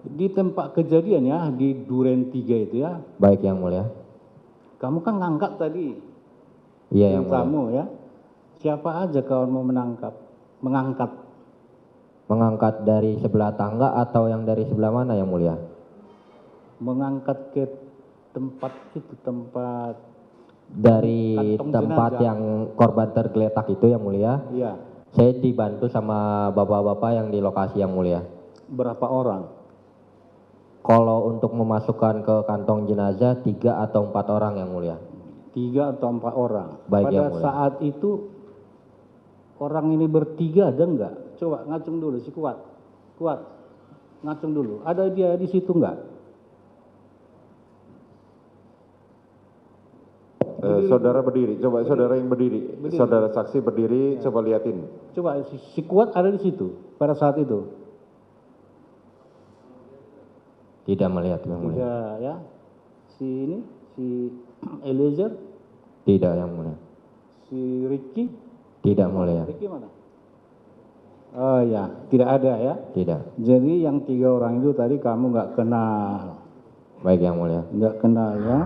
Di tempat kejadian ya, di Duren 3 itu ya, Baik Yang Mulia. kamu kan ngangkat tadi, Iya Yang tim Mulia. kamu ya. Siapa aja kawan mau mengangkat? Mengangkat dari sebelah tangga atau yang dari sebelah mana Yang Mulia? Mengangkat ke tempat itu, tempat Dari kantong tempat jenazah. yang korban tergeletak itu Yang Mulia. Iya. Saya dibantu sama bapak-bapak yang di lokasi Yang Mulia. Berapa orang? Kalau untuk memasukkan ke kantong jenazah 3 atau 4 orang Yang Mulia. 3 atau 4 orang. Baik, Pada Yang Mulia. saat itu orang ini bertiga ada enggak? Coba ngacung dulu si Kuat. Kuat. Ngacung dulu. Ada dia di situ enggak? Saudara berdiri, coba saudara yang berdiri. Saudara saksi berdiri, coba liatin. Coba si Kuat ada di situ pada saat itu. Tidak melihat Yang Mulia. Tidak ya. Si ini, si Eliezer, Tidak Yang Mulia. si Ricky. Tidak Mulia. Ricky mana? Oh ya, tidak ada ya. Tidak. Jadi yang 3 orang itu tadi kamu nggak kenal. Baik Yang Mulia. Nggak kenal ya.